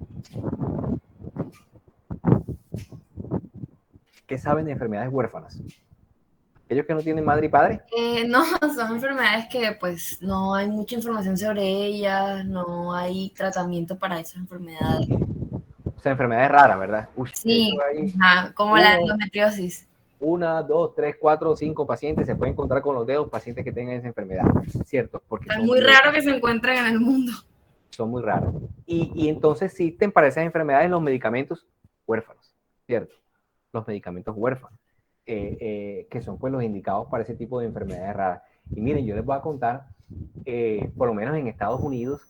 A: ¿Qué saben de enfermedades huérfanas? ¿Aquellos que no tienen madre y padre?
B: No, son enfermedades que pues no hay mucha información sobre ellas, no hay tratamiento para esas enfermedades.
A: O sea, enfermedades raras, ¿verdad? Uy,
B: Sí, como la endometriosis.
A: 1, 2, 3, 4, 5 pacientes se pueden encontrar con los dedos pacientes que tengan esa enfermedad, ¿cierto? Porque
B: Es muy raro que se encuentren en el mundo.
A: Son muy raros. Y entonces existen para esas enfermedades los medicamentos huérfanos, ¿cierto? Los medicamentos huérfanos, que son pues los indicados para ese tipo de enfermedades raras. Y miren, yo les voy a contar, por lo menos en Estados Unidos,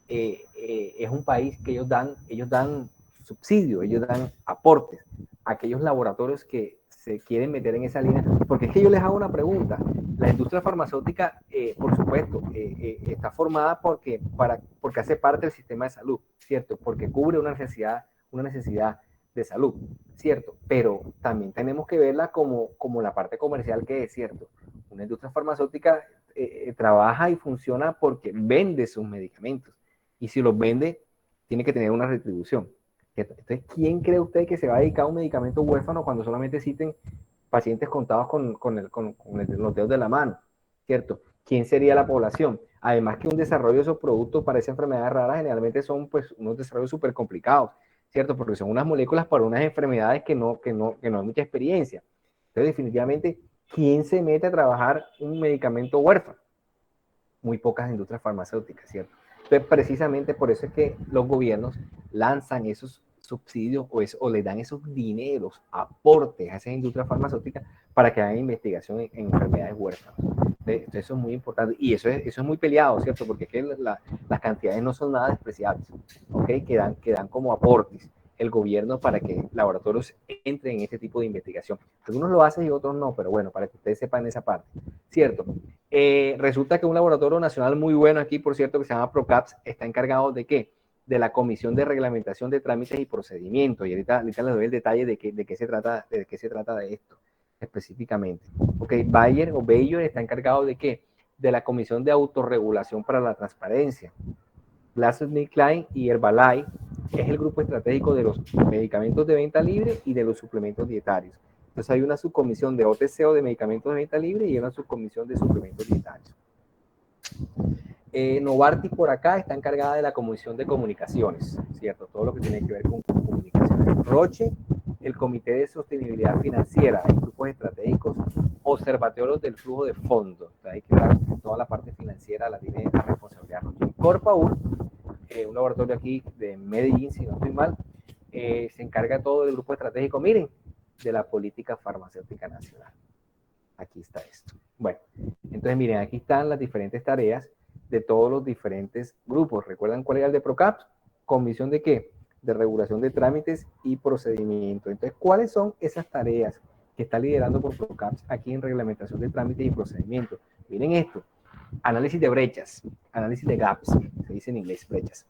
A: es un país que ellos dan subsidio, ellos dan aportes a aquellos laboratorios que se quieren meter en esa línea, porque es que yo les hago una pregunta. La industria farmacéutica, por supuesto, está formada porque hace parte del sistema de salud, ¿cierto? Porque cubre una necesidad de salud, ¿cierto? Pero también tenemos que verla como la parte comercial que es, ¿cierto? Una industria farmacéutica trabaja y funciona porque vende sus medicamentos. Y si los vende, tiene que tener una retribución. Entonces, ¿quién cree usted que se va a dedicar a un medicamento huérfano cuando solamente existen pacientes contados con los dedos de la mano? ¿Cierto? ¿Quién sería la población? Además que un desarrollo de esos productos para esas enfermedades raras generalmente son pues unos desarrollos súper complicados, ¿cierto? Porque son unas moléculas para unas enfermedades que no hay mucha experiencia. Entonces, definitivamente, ¿quién se mete a trabajar un medicamento huérfano? Muy pocas industrias farmacéuticas, ¿cierto? Entonces, precisamente por eso es que los gobiernos lanzan esos subsidios o le dan esos dineros, aportes a esas industrias farmacéuticas para que hagan investigación en enfermedades huérfanas. Entonces, eso es muy importante y eso es muy peleado, ¿cierto? Porque es que las cantidades no son nada despreciables, ¿ok? Que dan como aportes el gobierno para que laboratorios entren en este tipo de investigación. Algunos lo hacen y otros no, pero bueno, para que ustedes sepan esa parte, ¿cierto? Resulta que un laboratorio nacional muy bueno aquí, por cierto, que se llama PROCAPS, está encargado de ¿qué? De la Comisión de Reglamentación de Trámites y Procedimientos. Y ahorita les doy el detalle de qué se trata de esto específicamente. Ok, Bayer está encargado de ¿qué? De la Comisión de Autorregulación para la Transparencia. GlaxoSmithKline y Herbalife es el grupo estratégico de los medicamentos de venta libre y de los suplementos dietarios. Entonces hay una subcomisión de OTC o de medicamentos de venta libre y una subcomisión de suplementos dietarios. Novartis por acá está encargada de la comisión de comunicaciones, ¿cierto? Todo lo que tiene que ver con comunicaciones. Roche, el Comité de Sostenibilidad Financiera, en grupos estratégicos, observatorios del flujo de fondos. Hay que ver toda la parte financiera la tiene la responsabilidad Roche. Corpaur, un laboratorio aquí de Medellín, si no estoy mal, se encarga todo del grupo estratégico, miren, de la política farmacéutica nacional. Aquí está esto. Bueno, entonces miren, aquí están las diferentes tareas de todos los diferentes grupos. ¿Recuerdan cuál era el de PROCAPS? ¿Comisión de qué? De regulación de trámites y procedimientos. Entonces, ¿cuáles son esas tareas que está liderando por PROCAPS aquí en reglamentación de trámites y procedimientos? Miren esto. Análisis de brechas, análisis de gaps, se dice en inglés brechas.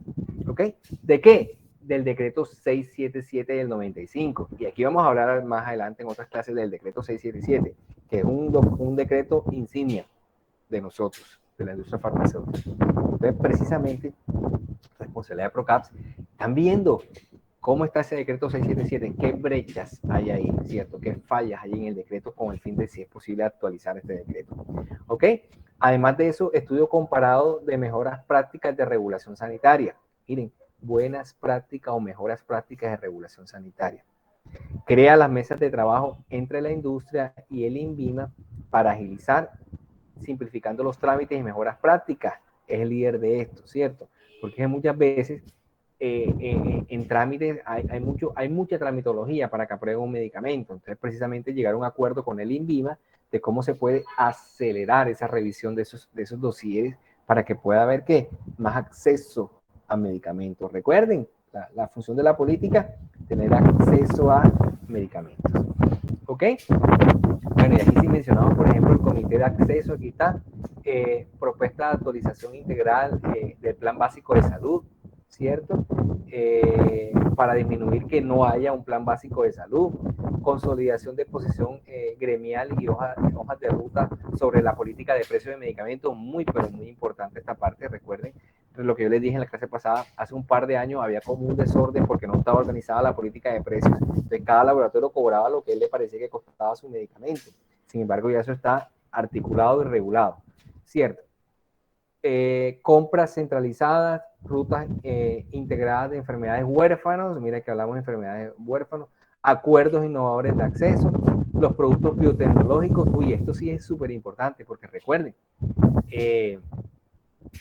A: ¿Ok? ¿De qué? Del decreto 677 del 95. Y aquí vamos a hablar más adelante en otras clases del decreto 677, que es un decreto insignia de nosotros, de la industria farmacéutica. Entonces, precisamente, responsabilidad de PROCAPS, están viendo cómo está ese decreto 677, qué brechas hay ahí, ¿cierto? Qué fallas hay en el decreto con el fin de si es posible actualizar este decreto. ¿Ok? Además de eso, estudio comparado de mejoras prácticas de regulación sanitaria. Miren, buenas prácticas o mejoras prácticas de regulación sanitaria. Crea las mesas de trabajo entre la industria y el INVIMA para agilizar, simplificando los trámites y mejoras prácticas. Es el líder de esto, ¿cierto? Porque muchas veces en trámites hay mucha tramitología para que apruebe un medicamento. Entonces, precisamente llegar a un acuerdo con el INVIMA de cómo se puede acelerar esa revisión de esos dosieres para que pueda haber ¿qué? Más acceso a medicamentos. Recuerden, la función de la política, tener acceso a medicamentos. ¿Ok? Bueno, y aquí sí mencionamos, por ejemplo, el comité de acceso, aquí está, propuesta de actualización integral del plan básico de salud, ¿cierto? Para disminuir que no haya un plan básico de salud, consolidación de posición gremial y hojas de ruta sobre la política de precios de medicamentos, muy, pero muy importante esta parte, recuerden, lo que yo les dije en la clase pasada, hace un par de años había como un desorden porque no estaba organizada la política de precios, entonces cada laboratorio cobraba lo que él le parecía que costaba su medicamento, sin embargo ya eso está articulado y regulado, ¿cierto? Compras centralizadas, rutas integradas de enfermedades huérfanos, mira que hablamos de enfermedades huérfanos, acuerdos innovadores de acceso, los productos biotecnológicos, uy, esto sí es súper importante porque recuerden,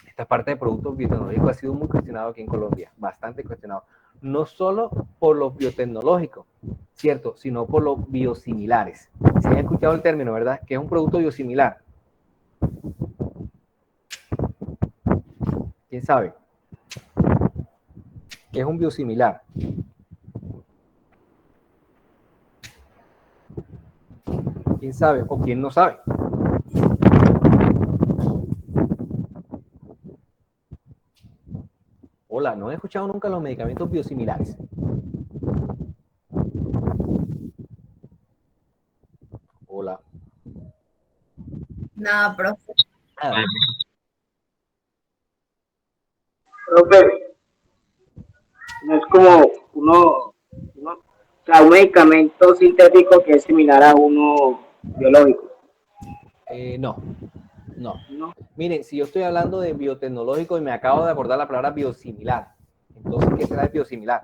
A: esta parte de productos biotecnológicos ha sido muy cuestionado aquí en Colombia, bastante cuestionado, no solo por los biotecnológicos, ¿cierto? Sino por los biosimilares. ¿Se han escuchado el término, verdad? ¿Qué es un producto biosimilar? ¿Quién sabe? ¿Qué es un biosimilar? ¿Quién sabe? ¿O quién no sabe? Hola, ¿no he escuchado nunca los medicamentos biosimilares? Hola.
B: Nada, profe.
A: Ah,
C: Profe, no es como o sea, un medicamento sintético que es similar a uno biológico,
A: no, no.
C: ¿no?
A: Miren, si yo estoy hablando de biotecnológico y me acabo de acordar la palabra biosimilar, entonces, ¿qué será el biosimilar?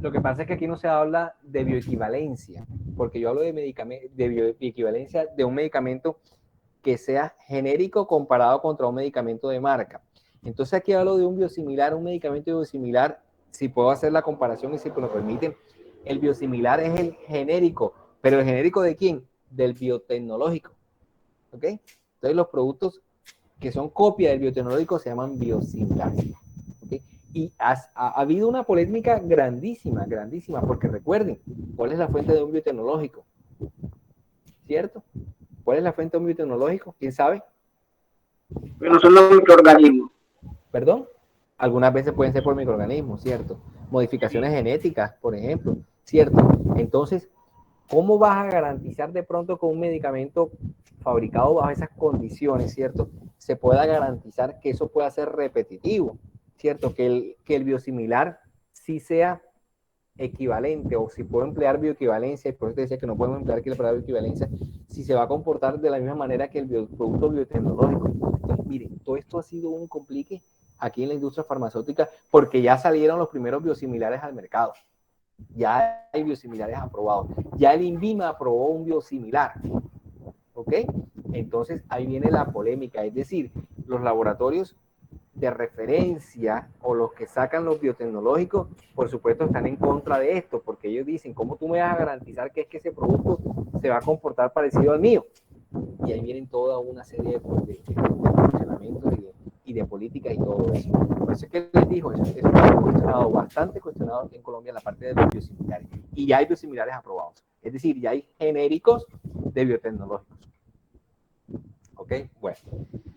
A: Lo que pasa es que aquí no se habla de bioequivalencia, porque yo hablo de, de bioequivalencia de un medicamento que sea genérico comparado contra un medicamento de marca. Entonces aquí hablo de un biosimilar, un medicamento biosimilar, si puedo hacer la comparación y si me lo permiten, el biosimilar es el genérico, pero ¿el genérico de quién? Del biotecnológico, ¿ok? Entonces los productos que son copia del biotecnológico se llaman biosimilares, ¿ok? Y ha habido una polémica grandísima, grandísima, porque recuerden, ¿cuál es la fuente de un biotecnológico? ¿Cierto? ¿Cuál es la fuente de un biotecnológico? ¿Quién sabe?
C: Pero no son los microorganismos.
A: ¿Perdón? Algunas veces pueden ser por microorganismos, ¿cierto? Modificaciones genéticas, por ejemplo, ¿cierto? Entonces, ¿cómo vas a garantizar de pronto con un medicamento fabricado bajo esas condiciones, ¿cierto? Se pueda garantizar que eso pueda ser repetitivo, ¿cierto? Que el biosimilar sí sea equivalente, o si puedo emplear bioequivalencia, y por eso te decía que no podemos emplear aquí la palabra bioequivalencia, si se va a comportar de la misma manera que el producto biotecnológico. Entonces, miren, todo esto ha sido un complique aquí en la industria farmacéutica, porque ya salieron los primeros biosimilares al mercado, ya hay biosimilares aprobados, ya el INVIMA aprobó un biosimilar, ¿ok? Entonces ahí viene la polémica, es decir, los laboratorios de referencia o los que sacan los biotecnológicos, por supuesto están en contra de esto, porque ellos dicen, ¿cómo tú me vas a garantizar que es que ese producto se va a comportar parecido al mío? Y ahí vienen toda una serie de funcionamientos y de políticas y todo eso. Por eso es que les digo, eso está cuestionado, bastante cuestionado aquí en Colombia en la parte de los biosimilares. Y ya hay biosimilares aprobados. Es decir, ya hay genéricos de biotecnológicos. ¿Ok? Bueno.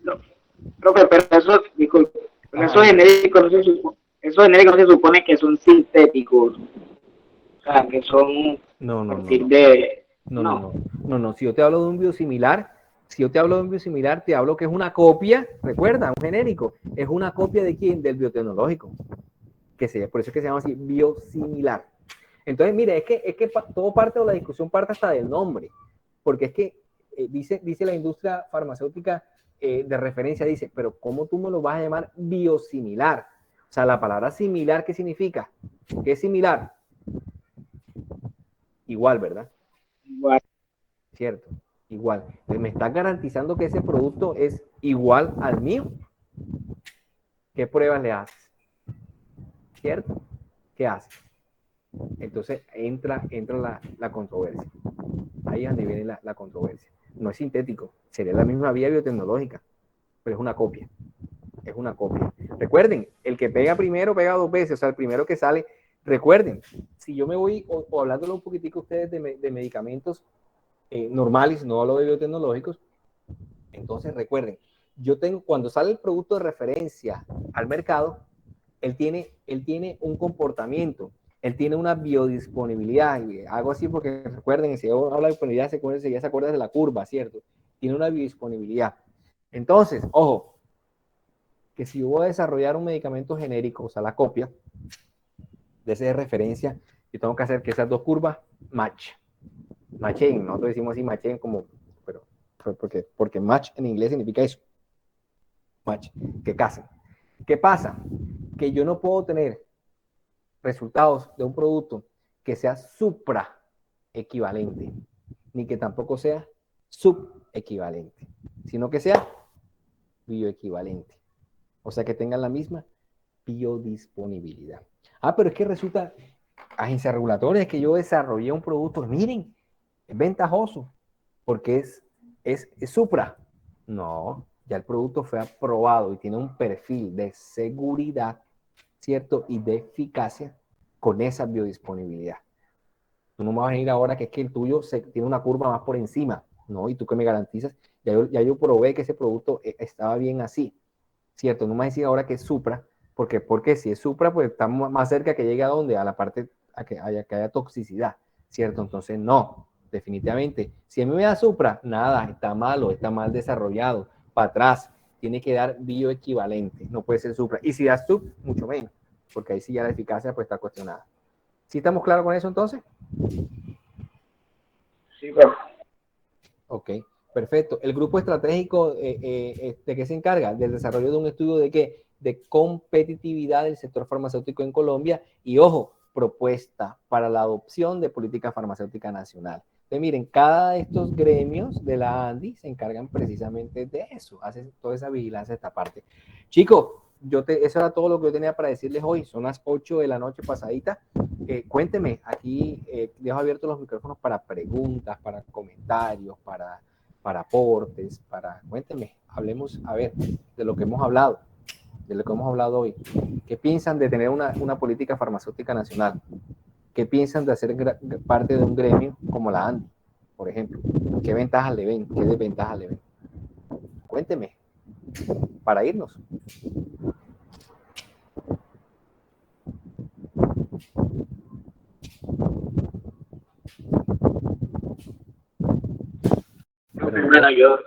C: No, profe, pero eso, disculpe, pero
A: Ajá, dime.
C: esos genéricos no se supone que son sintéticos, o sea, que son
A: No,
C: a
A: no, no,
C: partir
A: no.
C: de,
A: No, no,
C: no,
A: no, no, no. Si yo te hablo de un biosimilar, si yo te hablo de un biosimilar, te hablo que es una copia, recuerda, un genérico, es una copia de quién, del biotecnológico, por eso es que se llama así, biosimilar. Entonces, mire, es que todo parte de la discusión parte hasta del nombre, porque es que dice la industria farmacéutica de referencia, dice, pero ¿cómo tú me lo vas a llamar biosimilar? O sea, la palabra similar, ¿qué significa? ¿Qué es similar? Igual, ¿verdad?
C: igual,
A: ¿Cierto? Igual. Entonces, ¿me estás garantizando que ese producto es igual al mío? ¿Qué pruebas le haces? ¿Cierto? ¿Qué haces? Entonces entra la controversia. Ahí es donde viene la controversia. No es sintético, sería la misma vía biotecnológica, pero es una copia. Es una copia. Recuerden, el que pega primero pega dos veces, o sea, el primero que sale. Recuerden, si yo me voy, o hablándolo un poquitico a ustedes de medicamentos normales, no hablo de biotecnológicos, entonces recuerden, yo tengo, cuando sale el producto de referencia al mercado, él tiene un comportamiento, él tiene una biodisponibilidad, y hago así porque recuerden, si yo hablo de disponibilidad, ya se acuerda de la curva, ¿cierto? Tiene una biodisponibilidad. Entonces, ojo, que si yo voy a desarrollar un medicamento genérico, o sea, la copia de esa de referencia, yo tengo que hacer que esas dos curvas matchen, nosotros decimos así matchen como, pero porque match en inglés significa eso, match, que casen. ¿Qué pasa? Que yo no puedo tener resultados de un producto que sea supra equivalente, ni que tampoco sea subequivalente, sino que sea bioequivalente. O sea, que tengan la misma biodisponibilidad. Ah, pero es que resulta, agencia regulatoria, que yo desarrollé un producto, miren, es ventajoso, porque es supra. No, ya el producto fue aprobado y tiene un perfil de seguridad, ¿cierto? Y de eficacia con esa biodisponibilidad. Tú no me vas a venir ahora que es que el tuyo tiene una curva más por encima. No, y tú que me garantizas, ya yo probé que ese producto estaba bien así, ¿cierto? No me decís ahora que es Supra, porque si es Supra, pues estamos más cerca que llegue a donde, a la parte, a que haya toxicidad, ¿cierto? Entonces, no, definitivamente. Si a mí me da Supra, nada, está malo, está mal desarrollado, para atrás, tiene que dar bioequivalente, no puede ser Supra. Y si da Sub, mucho menos, porque ahí sí ya la eficacia pues está cuestionada. ¿Sí estamos claros con eso entonces?
C: Sí, profe.
A: Ok, perfecto. ¿El grupo estratégico de qué se encarga? Del desarrollo de un estudio de qué? De competitividad del sector farmacéutico en Colombia y, ojo, propuesta para la adopción de política farmacéutica nacional. Entonces, miren, cada de estos gremios de la ANDI se encargan precisamente de eso, hacen toda esa vigilancia de esta parte. Chicos, eso era todo lo que yo tenía para decirles hoy. Son las 8 de la noche pasadita. Cuénteme, aquí dejo abiertos los micrófonos para preguntas, para comentarios, para aportes, cuénteme, hablemos, a ver, de lo que hemos hablado, hoy. ¿Qué piensan de tener una política farmacéutica nacional? ¿Qué piensan de hacer parte de un gremio como la ANDI, por ejemplo? ¿Qué ventajas le ven? ¿Qué desventajas le ven? Cuénteme, para irnos.
C: Bueno, yo,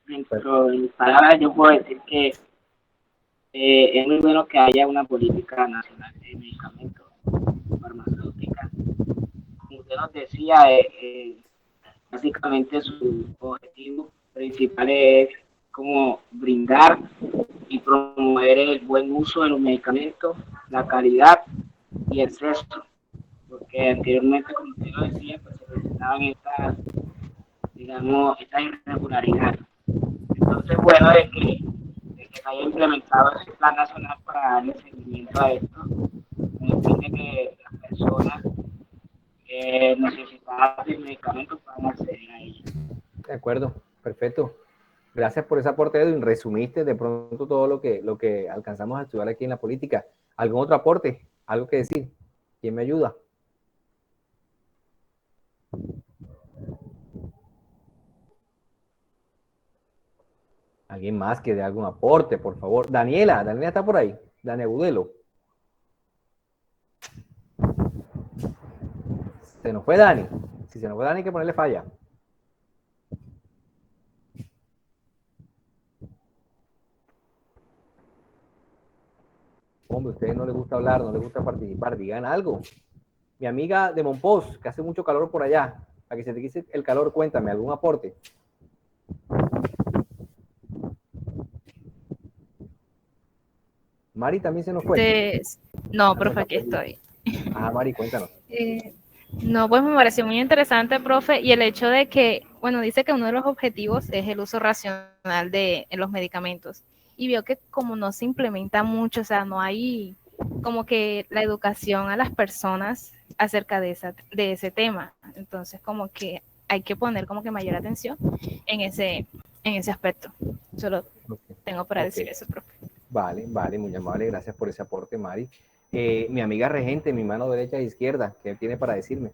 C: dentro de mis palabras, yo puedo decir que es muy bueno que haya una política nacional de medicamentos farmacéuticas. Como usted nos decía, básicamente su objetivo principal es como brindar y promover el buen uso de los medicamentos, la calidad y el resto, porque anteriormente, como usted lo decía, pues se presentaban estas, digamos, estas irregularidades. Entonces, bueno, de que se haya implementado ese plan nacional para darle seguimiento a esto, con el fin de que las personas necesitadas de medicamentos puedan acceder a ellos.
A: De acuerdo, perfecto. Gracias por ese aporte, Edwin. Resumiste de pronto todo lo que alcanzamos a estudiar aquí en la política. ¿Algún otro aporte? ¿Algo que decir? ¿Quién me ayuda? ¿Alguien más que dé algún aporte, por favor? Daniela está por ahí. Dani Agudelo. Se nos fue Dani. Si se nos fue Dani, hay que ponerle falla. Hombre, a ustedes no les gusta hablar, no les gusta participar, digan algo. Mi amiga de Monpós, que hace mucho calor por allá, para que se te quite el calor, cuéntame, ¿algún aporte? Mari también se nos fue.
D: No, profe, aquí estoy.
A: Mari, cuéntanos.
D: No, pues me pareció muy interesante, profe, y el hecho de que, bueno, dice que uno de los objetivos es el uso racional de los medicamentos, y vio que como no se implementa mucho, o sea, no hay como que la educación a las personas acerca de ese tema, entonces como que hay que poner como que mayor atención en ese aspecto. Solo tengo para decir eso, profe.
A: Vale, muy amable, gracias por ese aporte, Mari. Mi amiga regente, mi mano derecha e izquierda, ¿qué tiene para decirme?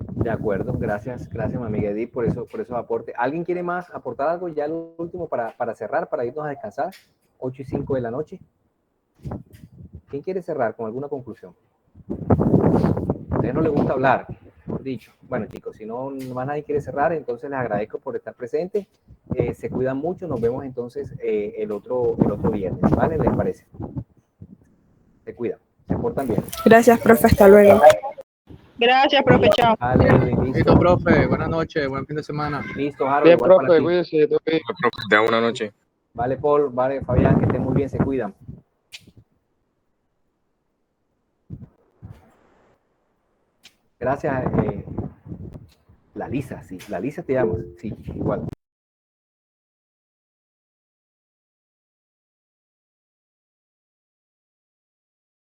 A: De acuerdo, gracias, mi amiga Edith, por esos aportes. ¿Alguien quiere más aportar algo? Ya lo último para cerrar, para irnos a descansar, 8:05 de la noche. ¿Quién quiere cerrar con alguna conclusión? A ustedes no les gusta hablar, mejor dicho. Bueno, chicos, si no más nadie quiere cerrar, entonces les agradezco por estar presentes. Se cuidan mucho, nos vemos entonces el otro viernes, ¿vale? ¿Les parece? Se cuidan. Se portan bien.
E: Gracias, profe, hasta luego.
F: Gracias, profe, chao.
A: Vale, Edwin,
G: Listo,
A: listo.
G: profe. Buenas noches. Buen fin de semana.
A: Listo, Harold,
H: Bien,
A: igual para
H: profe,
A: ti.
H: cuídese, todo bien.
I: Profe, te da una noche.
A: Vale, Paul, vale, Fabián, que estén muy bien, se cuidan. Gracias, la Lisa, sí, la Lisa te llamas, sí, igual.